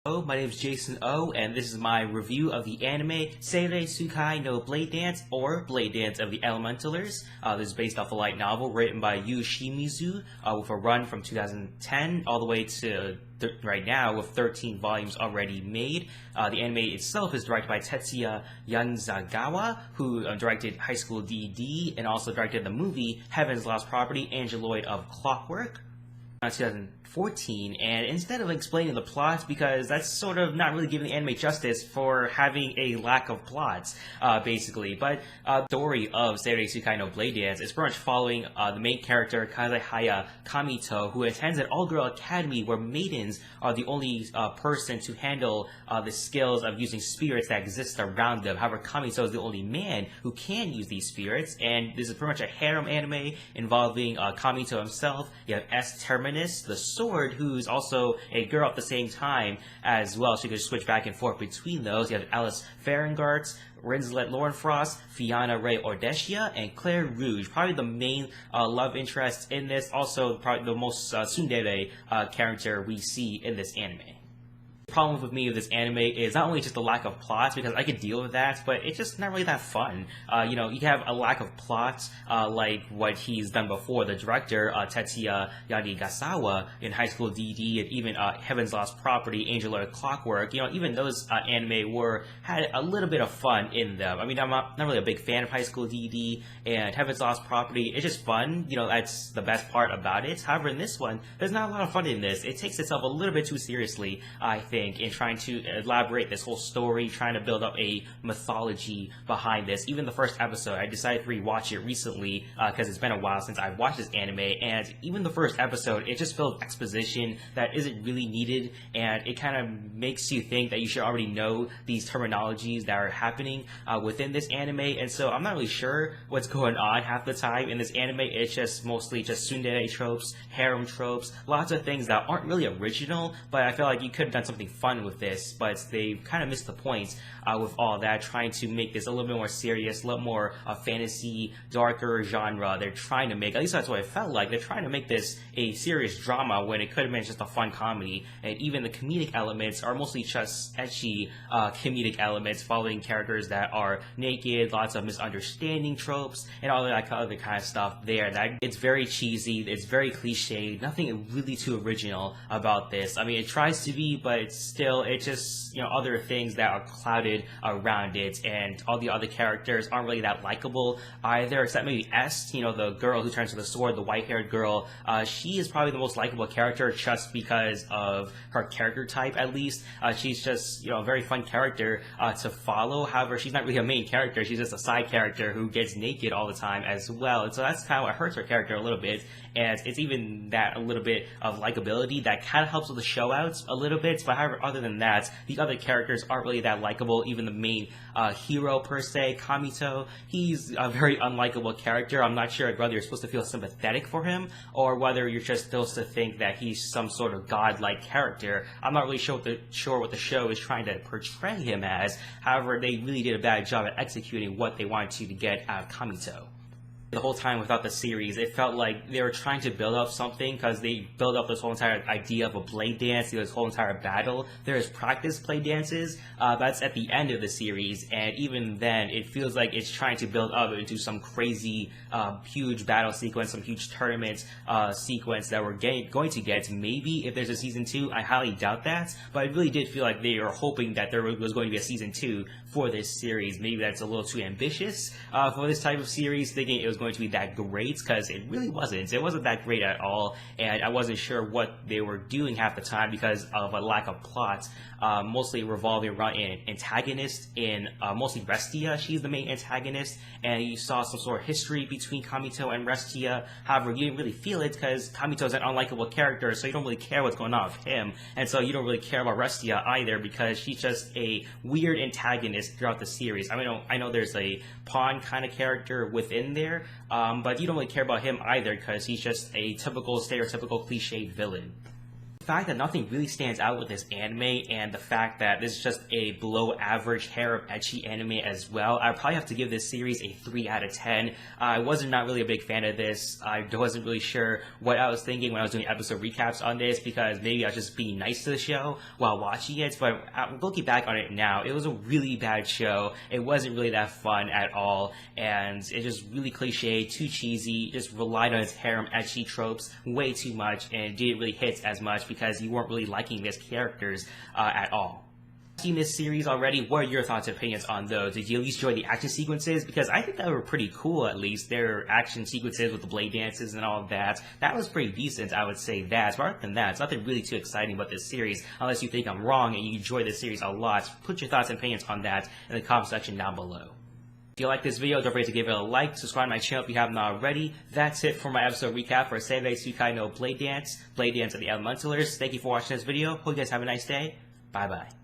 Hello, my name is Jason O, and this is my review of the anime Seirei Tsukai no Blade Dance, or Blade Dance of the Elementalers. This is based off a light novel written by Yu Shimizu, with a run from 2010 all the way to right now, with 13 volumes already made. The anime itself is directed by Tetsuya Yanzagawa, who directed High School DD and also directed the movie Heaven's Lost Property, Angeloid of Clockwork. 2014, and instead of explaining the plot, because that's sort of not really giving the anime justice for having a lack of plots, basically, but the story of Seirei Tsukai no Blade Dance is pretty much following the main character, Kazehaya Kamito, who attends an all-girl academy where maidens are the only person to handle the skills of using spirits that exist around them. However, Kamito is the only man who can use these spirits, and this is pretty much a harem anime involving Kamito himself. You have S. Terminus, the sword, who's also a girl at the same time as well, so you can switch back and forth between those. You have Alice Farengarts, Rinslet Laurenfrost, Fiona Ray Ordesia, and Claire Rouge, probably the main love interest in this, also probably the most tsundere character we see in this anime. The problem with me with this anime is not only just the lack of plots, because I could deal with that, but it's just not really that fun. You have a lack of plots, like what he's done before. The director, Tetsuya Yanigasawa, in High School DD, and even Heaven's Lost Property, Angeloid of Clockwork, even those anime had a little bit of fun in them. I mean, I'm not really a big fan of High School DD, and Heaven's Lost Property, it's just fun. That's the best part about it. However, in this one, there's not a lot of fun in this. It takes itself a little bit too seriously, I think, in trying to elaborate this whole story, trying to build up a mythology behind this. Even the first episode, I decided to rewatch it recently because it's been a while since I've watched this anime, and even the first episode, it just filled with exposition that isn't really needed, and it kind of makes you think that you should already know these terminologies that are happening within this anime, and so I'm not really sure what's going on half the time in this anime. It's just mostly just tsundere tropes, harem tropes, lots of things that aren't really original, but I feel like you could have done something fun with this, but they kind of missed the point with all that, trying to make this a little bit more serious, a little more fantasy, darker genre. They're trying to make, at least that's what it felt like, they're trying to make this a serious drama when it could have been just a fun comedy, and even the comedic elements are mostly just etchy comedic elements, following characters that are naked, lots of misunderstanding tropes, and all that other kind of stuff there. That it's very cheesy, it's very cliche, nothing really too original about this. I mean, it tries to be, but it's just other things that are clouded around it, and all the other characters aren't really that likable either, except maybe S, the girl who turns to the sword, the white-haired girl. She is probably the most likable character just because of her character type, at least. She's just a very fun character to follow. However, she's not really a main character, she's just a side character who gets naked all the time as well, and so that's kind of what hurts her character a little bit, and it's even that a little bit of likability that kind of helps with the show outs a little bit. But however, other than that, the other characters aren't really that likable. Even the main hero per se, Kamito, he's a very unlikable character. I'm not sure whether you're supposed to feel sympathetic for him or whether you're just supposed to think that he's some sort of godlike character. I'm not really sure what the show is trying to portray him as. However, they really did a bad job at executing what they wanted to get out of Kamito. The whole time without the series, it felt like they were trying to build up something, because they build up this whole entire idea of a blade dance, this whole entire battle. There is practice blade dances, that's at the end of the series, and even then, it feels like it's trying to build up into some crazy, huge battle sequence, some huge tournament sequence that we're going to get. Maybe if there's a season 2, I highly doubt that, but it really did feel like they were hoping that there was going to be a season 2 for this series. Maybe that's a little too ambitious for this type of series, thinking it was going to be that great, because it really wasn't. It wasn't that great at all, and I wasn't sure what they were doing half the time because of a lack of plot, mostly revolving around an antagonist in mostly Restia. She's the main antagonist, and you saw some sort of history between Kamito and Restia. However, you didn't really feel it because Kamito's an unlikable character, so you don't really care what's going on with him, and so you don't really care about Restia either, because she's just a weird antagonist throughout the series. I know there's a pawn kind of character within there, but you don't really care about him either, because he's just a typical, stereotypical, cliched villain. fact that nothing really stands out with this anime, and the fact that this is just a below average harem ecchi anime as well, I'd probably have to give this series a 3 out of 10. I wasn't not really a big fan of this. I wasn't really sure what I was thinking when I was doing episode recaps on this, because maybe I was just being nice to the show while watching it, but looking back on it now, it was a really bad show. It wasn't really that fun at all, and it just really cliche, too cheesy, just relied on its harem ecchi tropes way too much, and it didn't really hit as much because you weren't really liking these characters at all. Seen this series already, what are your thoughts and opinions on those? Did you at least enjoy the action sequences? Because I think that were pretty cool, at least. Their action sequences with the blade dances and all of that. That was pretty decent, I would say that. But other than that, it's nothing really too exciting about this series, unless you think I'm wrong and you enjoy this series a lot. Put your thoughts and opinions on that in the comment section down below. If you like this video, don't forget to give it a like, subscribe to my channel if you haven't already. That's it for my episode recap for Seirei Tsukai no Blade Dance of the Elementalers. Thank you for watching this video. Hope you guys have a nice day. Bye bye.